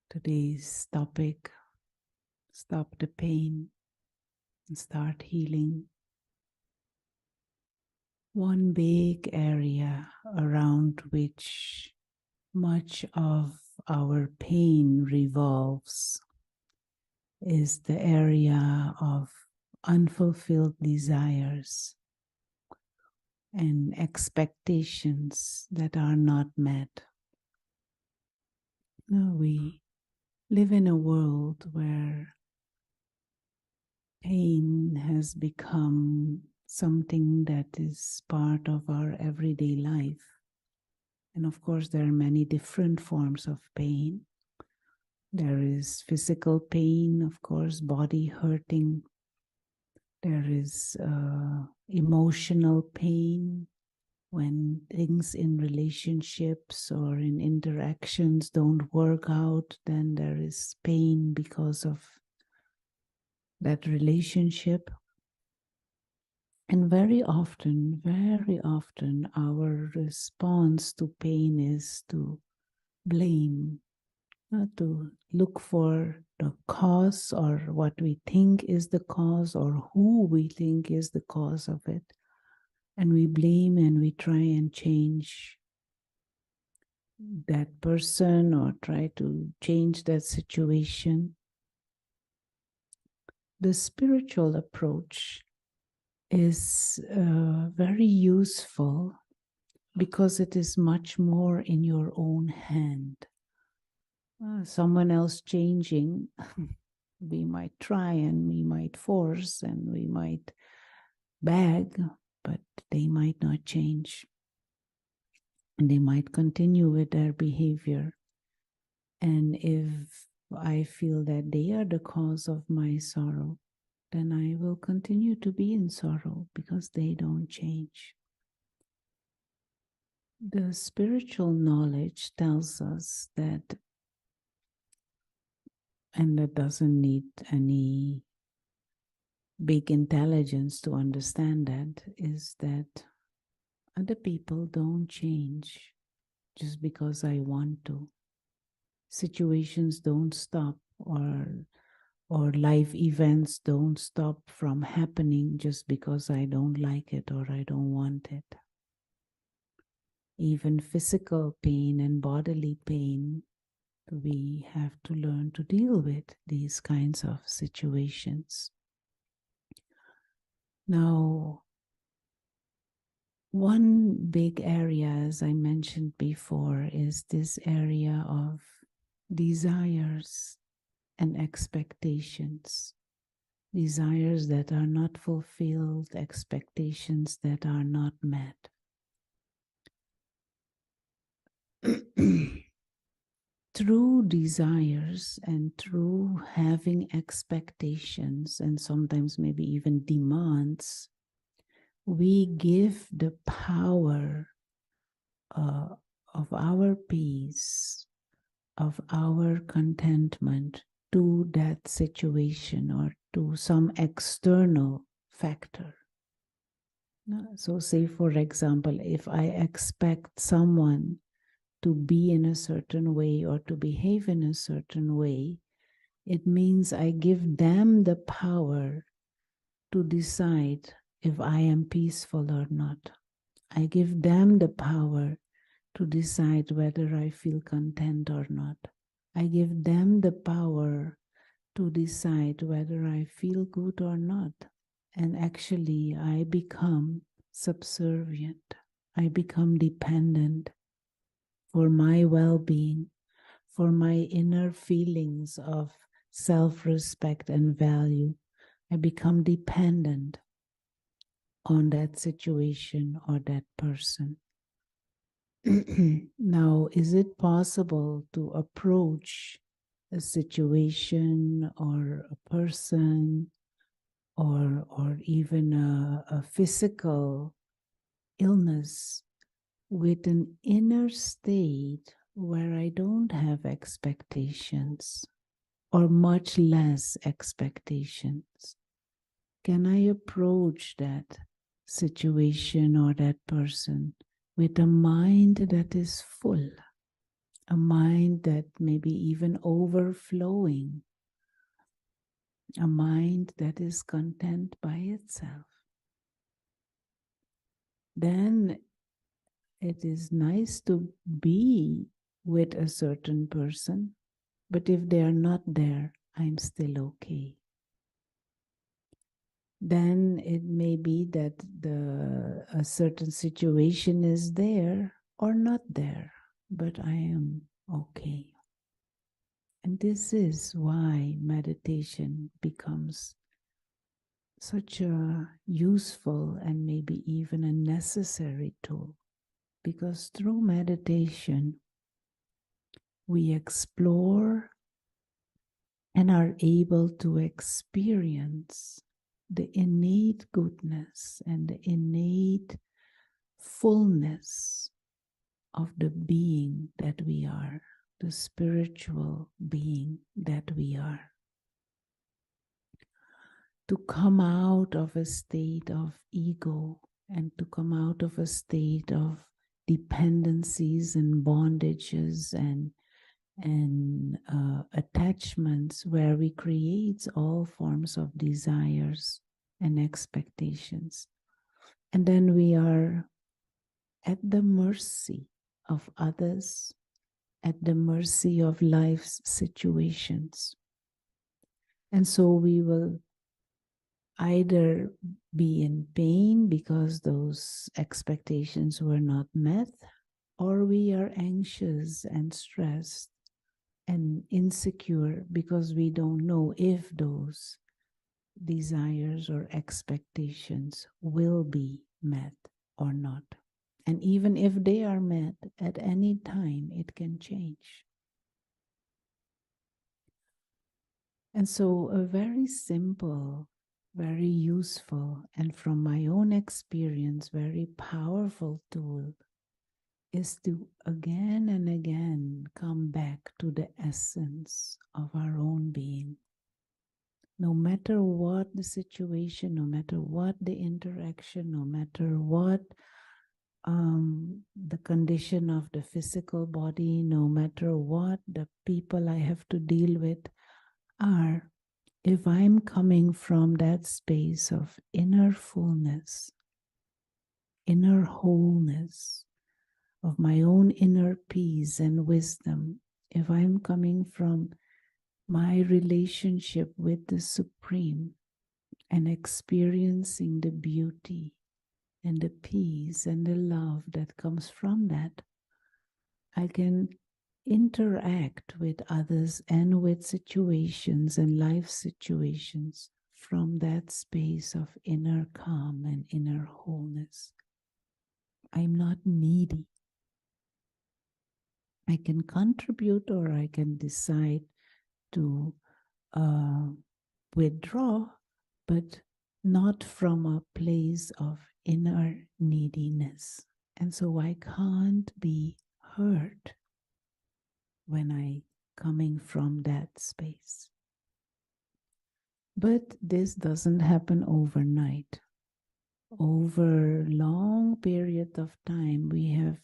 today's topic, stop the pain and start healing. One big area around which much of our pain revolves is the area of unfulfilled desires and expectations that are not met. Now, we live in a world where pain has become something that is part of our everyday life. And of course, there are many different forms of pain. There is physical pain, of course, body hurting. There is emotional pain when things in relationships or in interactions don't work out, then there is pain because of that relationship. And very often, our response to pain is to blame, to look for the cause or what we think is the cause or who we think is the cause of it. And we blame and we try and change that person or try to change that situation. The spiritual approach is very useful because it is much more in your own hand. Someone else changing, we might try and we might force and we might beg, but they might not change. And they might continue with their behavior. And if I feel that they are the cause of my sorrow, then I will continue to be in sorrow because they don't change. The spiritual knowledge tells us that, and that doesn't need any big intelligence to understand that, is that other people don't change just because I want to. Situations don't stop, or life events don't stop from happening just because I don't like it or I don't want it. Even physical pain and bodily pain, we have to learn to deal with these kinds of situations. Now, one big area, as I mentioned before, is this area of desires and expectations. Desires that are not fulfilled, expectations that are not met. Through desires and through having expectations and sometimes maybe even demands, we give the power of our peace, of our contentment to that situation or to some external factor. So say, for example, if I expect someone to be in a certain way or to behave in a certain way, it means I give them the power to decide if I am peaceful or not. I give them the power to decide whether I feel content or not. I give them the power to decide whether I feel good or not. And actually, I become subservient. I become dependent for my well-being, for my inner feelings of self-respect and value. I become dependent on that situation or that person. Now, is it possible to approach a situation or a person or even a physical illness with an inner state where I don't have expectations or much less expectations? Can I approach that situation or that person with a mind that is full, a mind that may be even overflowing, a mind that is content by itself. Then it is nice to be with a certain person, but if they are not there, I'm still okay. Then it may be that a certain situation is there or not there, but I am okay. And this is why meditation becomes such a useful and maybe even a necessary tool. Because through meditation, we explore and are able to experience the innate goodness and the innate fullness of the being that we are, the spiritual being that we are. To come out of a state of ego and to come out of a state of dependencies and bondages and attachments where we create all forms of desires and expectations. And then we are at the mercy of others, at the mercy of life's situations. And so we will either be in pain because those expectations were not met, or we are anxious and stressed and insecure because we don't know if those desires or expectations will be met or not. And even if they are met at any time, it can change. And so a very simple, very useful, and from my own experience, very powerful tool is to again and again come back to the essence of our own being. No matter what the situation, no matter what the interaction, no matter what the condition of the physical body, no matter what the people I have to deal with are, if I'm coming from that space of inner fullness, inner wholeness, of my own inner peace and wisdom, if I'm coming from my relationship with the Supreme and experiencing the beauty and the peace and the love that comes from that, I can interact with others and with situations and life situations from that space of inner calm and inner wholeness. I'm not needy. I can contribute or I can decide to withdraw, but not from a place of inner neediness. And so I can't be hurt when I coming from that space. But this doesn't happen overnight. Over long period of time, we have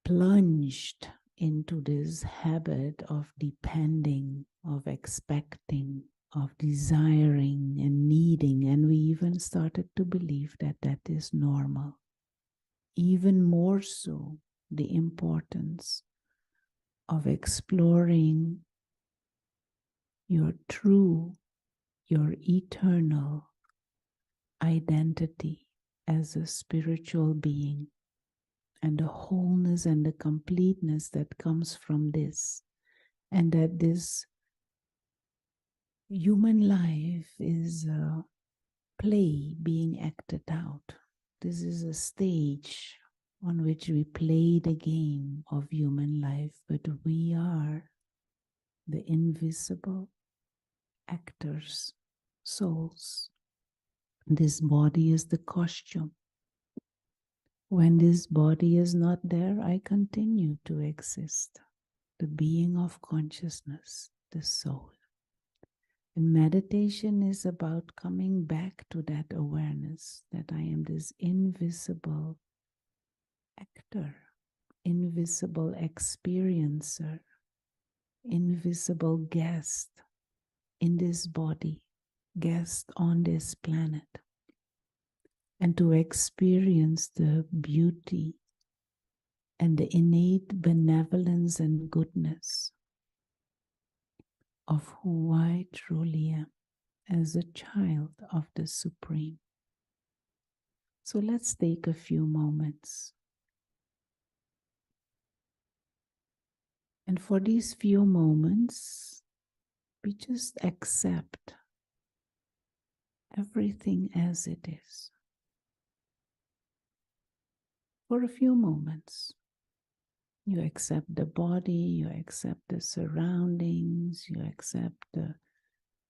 plunged into this habit of depending, of expecting, of desiring and needing, and we even started to believe that that is normal. Even more so, the importance of exploring your true, your eternal identity as a spiritual being, and the wholeness and the completeness that comes from this, and that this human life is a play being acted out. This is a stage on which we play the game of human life, but we are the invisible actors, souls. This body is the costume. When this body is not there, I continue to exist, the being of consciousness, the soul. And meditation is about coming back to that awareness that I am this invisible actor invisible experiencer, invisible guest in this body, guest on this planet, and to experience the beauty and the innate benevolence and goodness of who I truly am as a child of the Supreme. So let's take a few moments. And for these few moments, we just accept everything as it is. For a few moments, you accept the body, you accept the surroundings, you accept the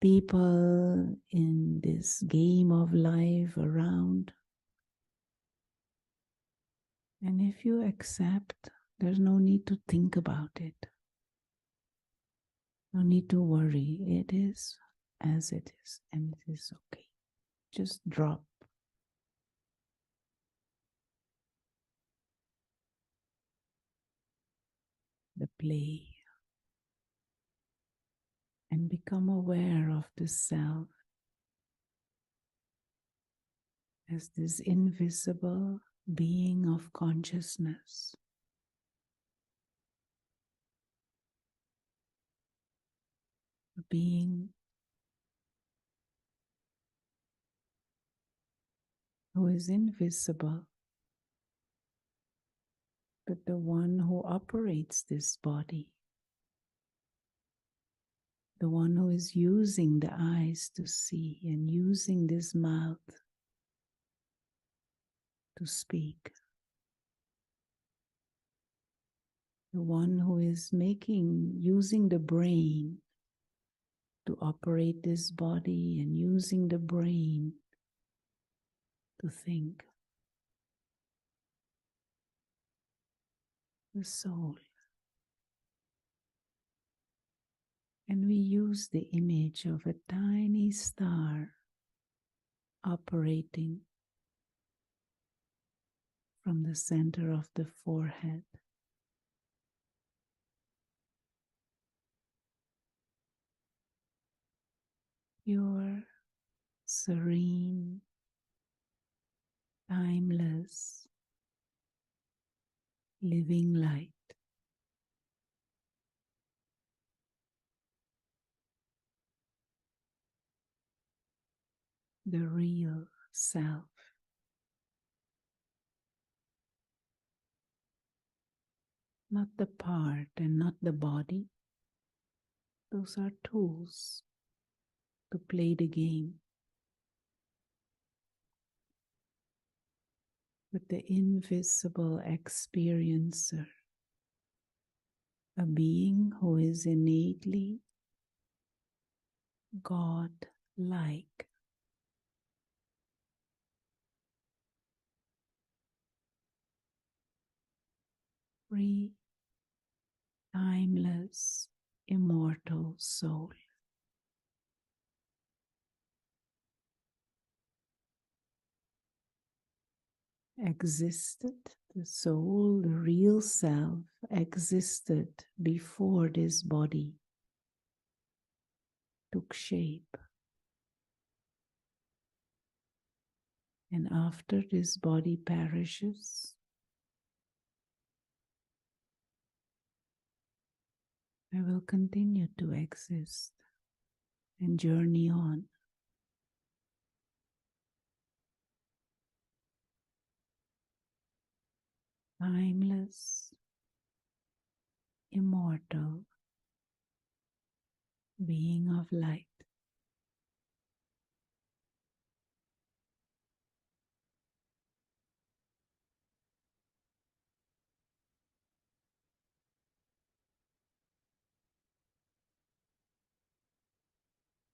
people in this game of life around. And if you accept, there's no need to think about it. No need to worry. It is as it is, and it is okay. Just drop. The play and become aware of the self as this invisible being of consciousness. A being who is invisible, but the one who operates this body, the one who is using the eyes to see and using this mouth to speak, the one who is using the brain to operate this body and using the brain to think. The soul. And we use the image of a tiny star operating from the center of the forehead. Pure, serene, timeless, living light. The real self. Not the part and not the body. Those are tools to play the game. But the invisible experiencer, a being who is innately God-like. Free, timeless, immortal soul. Existed, the soul, the real self, existed before this body took shape. And after this body perishes, I will continue to exist and journey on. Timeless, immortal, being of light.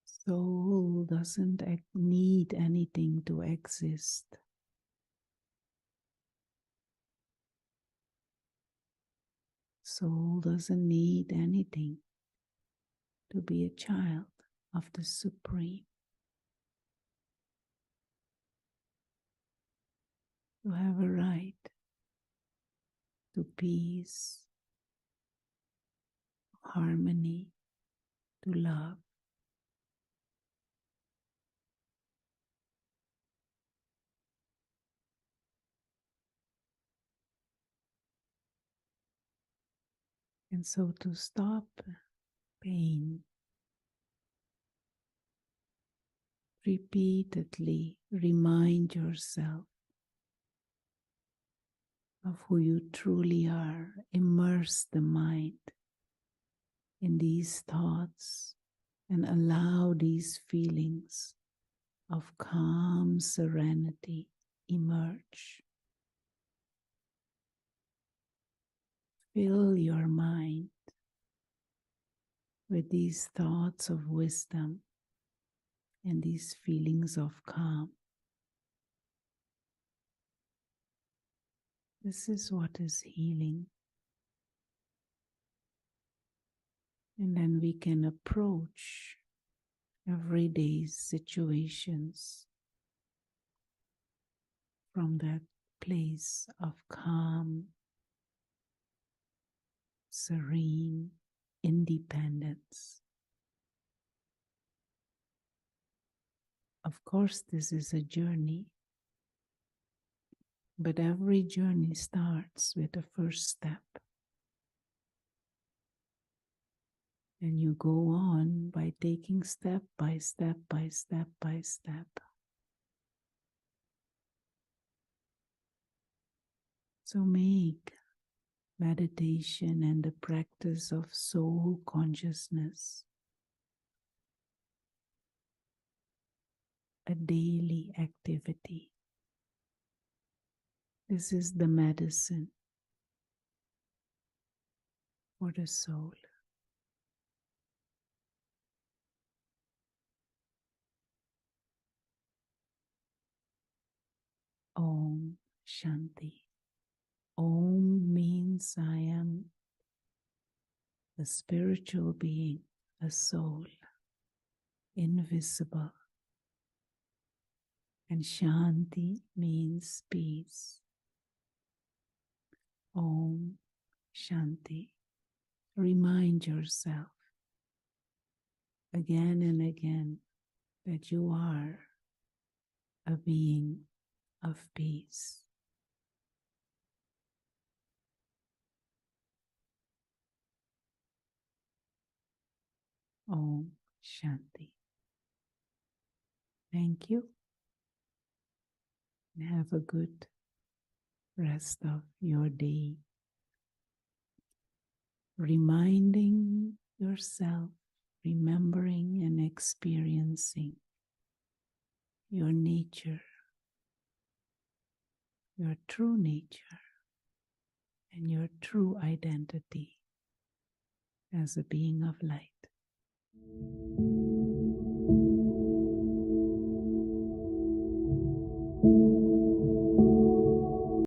Soul doesn't need anything to exist. Soul doesn't need anything to be a child of the Supreme. You have a right to peace, harmony, to love. And so to stop pain, repeatedly remind yourself of who you truly are. Immerse the mind in these thoughts and allow these feelings of calm serenity emerge. Fill your mind with these thoughts of wisdom and these feelings of calm. This is what is healing. And then we can approach everyday situations from that place of calm, serene independence. Of course, this is a journey, but every journey starts with the first step. And you go on by taking step by step by step by step. So make meditation and the practice of soul consciousness a daily activity. This is the medicine for the soul. Om Shanti. Om means I am a spiritual being, a soul, invisible. And Shanti means peace. Om Shanti. Remind yourself again and again that you are a being of peace. Om Shanti. Thank you and have a good rest of your day. Reminding yourself, remembering and experiencing your nature, your true nature, and your true identity as a being of light.